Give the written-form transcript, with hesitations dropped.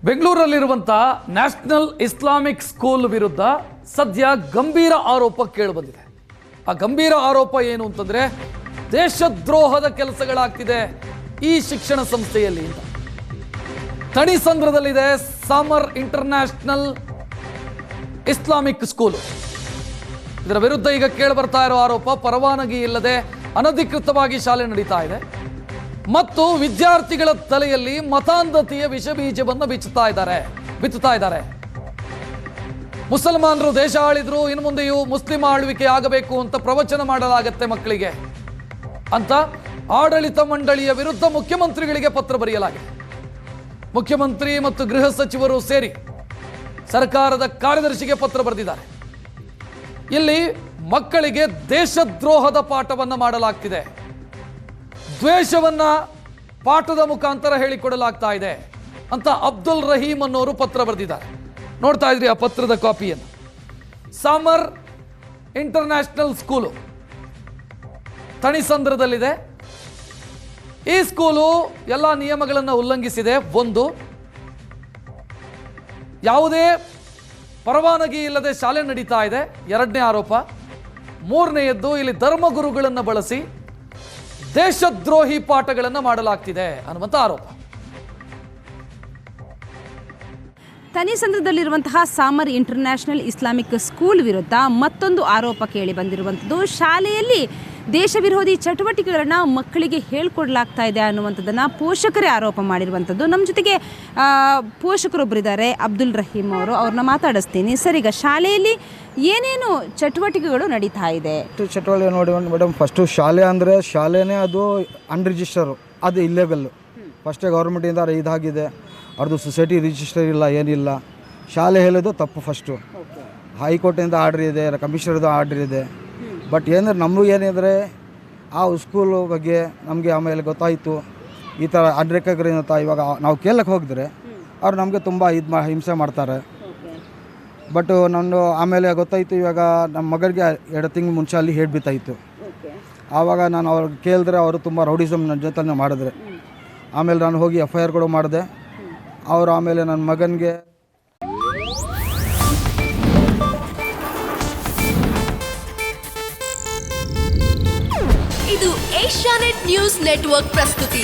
ಬೆಂಗಳೂರಲ್ಲಿರುವಂಥ national Islamic school ವಿರುದ್ಧ ಸದ್ಯ ಗಂಭೀರ ಆರೋಪ ಕೇಳಿಬಂದಿದೆ. ಆ ಗಂಭೀರ ಆರೋಪ ಏನು ಅಂತಂದ್ರೆ ದೇಶದ್ರೋಹದ ಕೆಲಸಗಳಾಗ್ತಿದೆ ಈ ಶಿಕ್ಷಣ ಸಂಸ್ಥೆಯಲ್ಲಿ ಅಂತ. ಥಣಿಸಂದ್ರದಲ್ಲಿದೆ ಸಾಮರ್ ಇಂಟರ್ನ್ಯಾಷನಲ್ ಇಸ್ಲಾಮಿಕ್ ಸ್ಕೂಲ್. ಇದರ ವಿರುದ್ಧ ಈಗ ಕೇಳಿಬರ್ತಾ ಇರೋ ಆರೋಪ ಪರವಾನಗಿ ಇಲ್ಲದೆ ಅನಧಿಕೃತವಾಗಿ ಶಾಲೆ ನಡೀತಾ ಇದೆ ಮತ್ತು ವಿದ್ಯಾರ್ಥಿಗಳ ತಲೆಯಲ್ಲಿ ಮತಾಂಧತೆಯ ವಿಷಬೀಜವನ್ನು ಬಿತ್ತುತ್ತಾ ಇದ್ದಾರೆ. ಮುಸಲ್ಮಾನರು ದೇಶ ಆಳಿದ್ರು, ಇನ್ನು ಮುಂದೆಯೂ ಮುಸ್ಲಿಂ ಆಳ್ವಿಕೆ ಆಗಬೇಕು ಅಂತ ಪ್ರವಚನ ಮಾಡಲಾಗತ್ತೆ ಮಕ್ಕಳಿಗೆ ಅಂತ ಆಡಳಿತ ಮಂಡಳಿಯ ವಿರುದ್ಧ ಮುಖ್ಯಮಂತ್ರಿಗಳಿಗೆ ಪತ್ರ ಬರೆಯಲಾಗಿದೆ. ಮುಖ್ಯಮಂತ್ರಿ ಮತ್ತು ಗೃಹ ಸಚಿವರು ಸೇರಿ ಸರ್ಕಾರದ ಕಾರ್ಯದರ್ಶಿಗೆ ಪತ್ರ ಬರೆದಿದ್ದಾರೆ. ಇಲ್ಲಿ ಮಕ್ಕಳಿಗೆ ದೇಶದ್ರೋಹದ ಪಾಠವನ್ನು ಮಾಡಲಾಗ್ತಿದೆ, ದ್ವೇಷವನ್ನ ಪಾಠದ ಮುಖಾಂತರ ಹೇಳಿಕೊಡಲಾಗ್ತಾ ಇದೆ ಅಂತ ಅಬ್ದುಲ್ ರಹೀಮ್ ಅನ್ನೋರು ಪತ್ರ ಬರೆದಿದ್ದಾರೆ. ನೋಡ್ತಾ ಇದ್ರಿ ಆ ಪತ್ರದ ಕಾಪಿಯನ್ನು. ಸಾಮರ್ ಇಂಟರ್ನ್ಯಾಷನಲ್ ಸ್ಕೂಲು ಥಣಿಸಂದ್ರದಲ್ಲಿದೆ. ಈ ಸ್ಕೂಲು ಎಲ್ಲ ನಿಯಮಗಳನ್ನು ಉಲ್ಲಂಘಿಸಿದೆ. ಒಂದು, ಯಾವುದೇ ಪರವಾನಗಿ ಇಲ್ಲದೆ ಶಾಲೆ ನಡೀತಾ ಇದೆ. ಎರಡನೇ ಆರೋಪ. ಮೂರನೆಯದ್ದು, ಇಲ್ಲಿ ಧರ್ಮಗುರುಗಳನ್ನು ಬಳಸಿ ದೇಶದ್ರೋಹಿ ಪಾಠಗಳನ್ನು ಮಾಡಲಾಗ್ತಿದೆ ಅನ್ನುವಂಥ ಆರೋಪ. ಥಣಿಸಂದ್ರದಲ್ಲಿರುವಂತಹ ಸಾಮರ್ ಇಂಟರ್ನ್ಯಾಷನಲ್ ಇಸ್ಲಾಮಿಕ್ ಸ್ಕೂಲ್ ವಿರುದ್ಧ ಮತ್ತೊಂದು ಆರೋಪ ಕೇಳಿ ಬಂದಿರುವಂಥದ್ದು. ಶಾಲೆಯಲ್ಲಿ ದೇಶ ವಿರೋಧಿ ಚಟುವಟಿಕೆಗಳನ್ನು ಮಕ್ಕಳಿಗೆ ಹೇಳ್ಕೊಡ್ಲಾಗ್ತಾ ಇದೆ ಅನ್ನುವಂಥದ್ದನ್ನು ಪೋಷಕರೇ ಆರೋಪ ಮಾಡಿರುವಂಥದ್ದು. ನಮ್ಮ ಜೊತೆಗೆ ಪೋಷಕರೊಬ್ಬರಿದ್ದಾರೆ, ಅಬ್ದುಲ್ ರಹೀಮ್ ಅವರು. ಅವ್ರನ್ನ ಮಾತಾಡಿಸ್ತೀನಿ. ಸರ್, ಈಗ ಶಾಲೆಯಲ್ಲಿ ಏನೇನು ಚಟುವಟಿಕೆಗಳು ನಡೀತಾ ಇದೆ? ಚಟುವಟಿಕೆ ನೋಡಿ ಮೇಡಮ್, ಫಸ್ಟು ಶಾಲೆ ಅಂದರೆ ಶಾಲೆನೇ ಅದು ಅನ್ರಿಜಿಸ್ಟರು, ಅದು ಇಲ್ಲೇಬಲ್ಲು. ಫಸ್ಟೇ ಗೌರ್ಮೆಂಟಿಂದ ಇದಾಗಿದೆ, ಅವ್ರದ್ದು ಸೊಸೈಟಿ ರಿಜಿಸ್ಟರ್ ಇಲ್ಲ, ಏನಿಲ್ಲ. ಶಾಲೆ ಹೇಳೋದು ತಪ್ಪು. ಫಸ್ಟು ಹೈಕೋರ್ಟಿಂದ ಆರ್ಡ್ರ್ ಇದೆ, ಕಮಿಷನರ್ದು ಆರ್ಡ್ರ್ ಇದೆ. ಬಟ್ ಏನಂದ್ರೆ ನಮಗೂ ಏನಿದ್ರೆ ಆ ಸ್ಕೂಲು ಬಗ್ಗೆ ನಮಗೆ ಆಮೇಲೆ ಗೊತ್ತಾಯಿತು ಈ ಥರ ಅನ್ರೆಕಗ್ನೈಸ್. ಇವಾಗ ನಾವು ಕೇಳಕ್ಕೆ ಹೋಗಿದ್ರೆ ಅವ್ರು ನಮಗೆ ತುಂಬ ಹಿಂಸೆ ಮಾಡ್ತಾರೆ. ಬಟ್ ನಾನು ಆಮೇಲೆ ಗೊತ್ತಾಯಿತು, ಇವಾಗ ನಮ್ಮ ಮಗನಿಗೆ 2 ತಿಂಗಳು ಮುಂಚೆ ಅಲ್ಲಿ ಹೇಳ್ಬಿತ್ತಾಯಿತು. ಆವಾಗ ನಾನು ಅವ್ರಿಗೆ ಕೇಳಿದ್ರೆ ಅವರು ತುಂಬ ರೌಡಿಸಮ್ ನನ್ನ ಜೊತೆ ಮಾಡಿದ್ರೆ. ಆಮೇಲೆ ನಾನು ಹೋಗಿ FIR ಕೂಡ ಮಾಡಿದೆ. ಅವರು ಆಮೇಲೆ ನನ್ನ ಮಗನಿಗೆ ಇದು ಏಷ್ಯಾನೆಟ್ ನ್ಯೂಸ್ ನೆಟ್ವರ್ಕ್ ಪ್ರಸ್ತುತಿ.